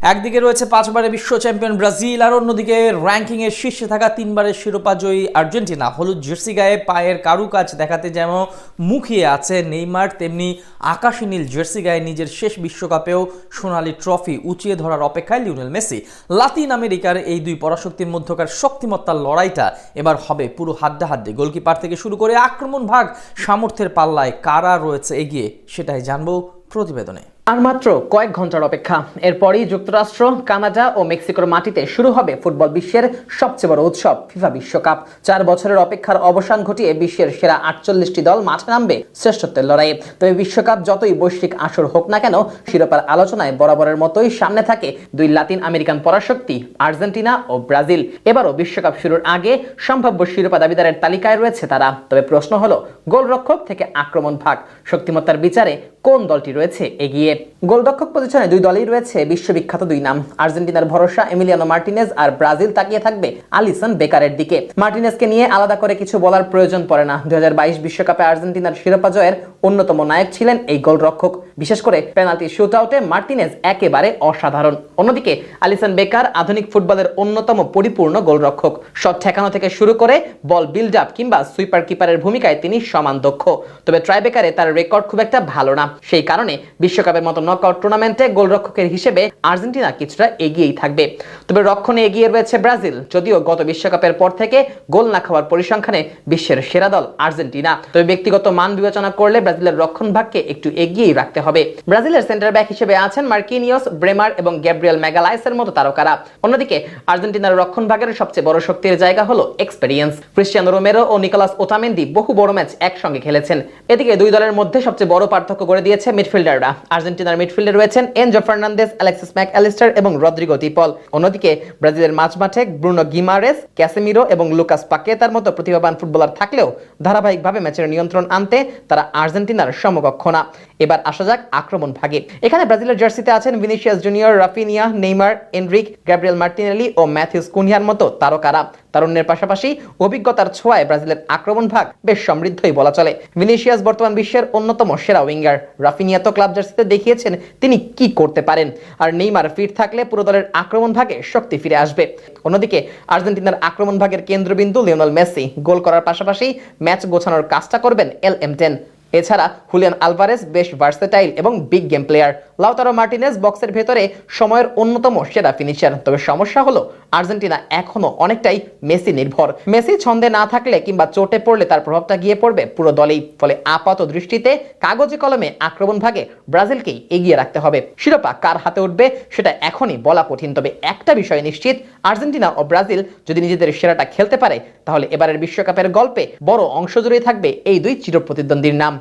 একদিকে রয়েছে 5 বারের বিশ্ব চ্যাম্পিয়ন ব্রাজিল, আর অন্যদিকে র্যাঙ্কিং এর শীর্ষে থাকা 3 বারের শিরোপাজয়ী আর্জেন্টিনা। হলুদ জার্সি গায়ে পায়ের কারুকাজ দেখাতে যেমন মুখিয়ে আছে নেইমার, তেমনি আকাশী নীল জার্সি গায়ে নিজের শেষ বিশ্বকাপেও সোনালী ট্রফি উঁচিয়ে ধরার অপেক্ষায় লিওনেল মেসি। লাতিন আমেরিকার এই দুই পরাশক্তির মধ্যকার শক্তিমত্তার লড়াইটা এবার হবে পুরো হাড্ডাহাড্ডি। গোলকিপার থেকে শুরু করে আক্রমণ ভাগ সামর্থ্যের পাল্লায় কারা রয়েছে এগিয়ে, সেটাই জানবো প্রতিবেদনে। আর মাত্র কয়েক ঘন্টার অপেক্ষা, এরপরই যুক্তরাষ্ট্র, কানাডা ও মেক্সিকোর মাটিতে শুরু হবে ফুটবল বিশ্বের সবচেয়ে বড় উৎসব ফিফা বিশ্বকাপ। 4 বছরের অপেক্ষার অবসান ঘটিয়ে বিশ্বের সেরা 48টি দল মাঠে নামবে শ্রেষ্ঠত্বের লড়াইয়ে। তবে বিশ্বকাপ যতই বৈশ্বিক আসর হোক না কেন, শিরোপার আলোচনায় বরাবরের মতোই সামনে থাকে দুই লাতিন আমেরিকান পরাশক্তি আর্জেন্টিনা ও ব্রাজিল। এবারও বিশ্বকাপ শুরুর আগে সম্ভাব্য শিরোপা দাবিদারের তালিকায় রয়েছে তারা। তবে প্রশ্ন হলো, গোলরক্ষক থেকে আক্রমণ ভাগ শক্তিমত্তার বিচারে কোন দলটি রয়েছে এগিয়ে? গোলরক্ষক পজিশনে দুই দলই রয়েছে বিশ্ববিখ্যাত দুই নাম। আর্জেন্টিনার ভরসা এমিলিয়ানো মার্টিনেজ, আর ব্রাজিল তাকিয়ে থাকবে আলিসন বেকারের দিকে। মার্টিনেজকে নিয়ে আলাদা করে কিছু বলার প্রয়োজন পড়ে না। 2022 বিশ্বকাপে আর্জেন্টিনার শিরোপা জয়ের অন্যতম নায়ক ছিলেন এই গোলরক্ষক। বিশেষ করে পেনাল্টি শুটআউটে মার্টিনেজ একেবারে অসাধারণ। অন্যদিকে আলিসন বেকার আধুনিক ফুটবলের অন্যতম পরিপূর্ণ গোলরক্ষক। শট ঠেকানো থেকে শুরু করে বল বিল্ড আপ কিংবা সুইপার কিপারের ভূমিকায় তিনি সমান দক্ষ। তবে ট্রাইবেকারে তার রেকর্ড খুব একটা ভালো না। সেই কারণে বিশ্বকাপের মতো নকআউট টুর্নামেন্টে গোলরক্ষকের হিসেবে আর্জেন্টিনা কিছুটা এগিয়েই থাকবে। তবে রক্ষণে এগিয়ে রয়েছে ব্রাজিল। যদিও গত বিশ্বকাপের পর থেকে গোল না খাওয়ার পরিসংখ্যানে বিশ্বের সেরা দল আর্জেন্টিনা। তবে ব্যক্তিগত মান বিবেচনা করলে ব্রাজিলের রক্ষণ ভাগকে একটু এগিয়েই রাখতে হবে। ব্রাজিলের সেন্টার ব্যাক হিসেবে আছেন মার্কিনিয়স, ব্রেমার এবং গ্যাব্রিয়েল ম্যাগালাইসের মতো তারকারা। অন্যদিকে আর্জেন্টিনার রক্ষণ ভাগের সবচেয়ে বড় শক্তির জায়গা হলো এক্সপেরিয়েন্স। ক্রিস্টিয়ানো রোমেরো ও নিকোলাস ওতামেন্দি বহু বড় ম্যাচ একসঙ্গে খেলেছেন। এদিকে দুই দলের মধ্যে সবচেয়ে বড় পার্থক্য করে দিয়েছে মিডফিল্ডাররা। আর্জেন্টিনার মিডফিল্ডে রয়েছেন এনজো ফার্নান্দেজ, অ্যালেক্সিস ম্যাকঅ্যালিস্টার এবং রদ্রিগো দিপল। অন্যদিকে ব্রাজিলের মাঝমাঠে ব্রুনো গিমারেস, ক্যাসেমিরো এবং লুকাস পাকেতার মতো প্রতিভাবান ফুটবলার থাকলেও ধারাবাহিকভাবে ম্যাচের নিয়ন্ত্রণ আনতে তারা আর্জেন্টিনার সমকক্ষ না। এবার আসা যাক আক্রমণ ভাগে। এখানে ব্রাজিলের জার্সিতে আছেন Vinicius junior, Raphinha, Neymar, Endrick, Gabriel Martinelli ও ম্যাথিউস কুনহিয়ার মতো তারকারা। তারুণ্যের পাশাপাশি অভিজ্ঞতার ছোঁয়ায় ব্রাজিলের আক্রমণ ভাগ বেশ সমৃদ্ধই বলা চলে। ভিনিসিয়াস বর্তমান বিশ্বের অন্যতম সেরা উইঙ্গার। রাফিনিয়া তো ক্লাব জার্সিতে দেখিয়েছেন তিনি কি করতে পারেন। আর নেইমার ফিট থাকলে পুরো দলের আক্রমণ ভাগে শক্তি ফিরে আসবে। অন্যদিকে আর্জেন্টিনার আক্রমণ ভাগের কেন্দ্রবিন্দু লিওনেল মেসি। গোল করার পাশাপাশি ম্যাচ গোছানোর কাজটা করবেন LM10। এছাড়া হুলিয়ান আলভারেজ বেশ ভার্সেটাইল এবং big game player. Lautaro Martinez বক্সের ভেতরে সময়ের অন্যতম সেরা ফিনিশার। তবে সমস্যা হলো আর্জেন্টিনা এখনো অনেকটাই মেসি নির্ভর। মেসি ছন্দে না থাকলে কিংবা চোটে পড়লে তার প্রভাবটা গিয়ে পড়বে পুরো দলেই। ফলে আপাত দৃষ্টিতে কাগজে কলমে আক্রমণ ভাগে ব্রাজিলকেই এগিয়ে রাখতে হবে। শিরোপা কার হাতে উঠবে সেটা এখনই বলা কঠিন। তবে একটা বিষয় নিশ্চিত, আর্জেন্টিনা ও ব্রাজিল যদি নিজেদের সেরাটা খেলতে পারে, তাহলে এবারের বিশ্বকাপের গল্পে বড় অংশ জুড়ে থাকবে এই দুই চিরপ্রতিদ্বন্দ্বীর নাম।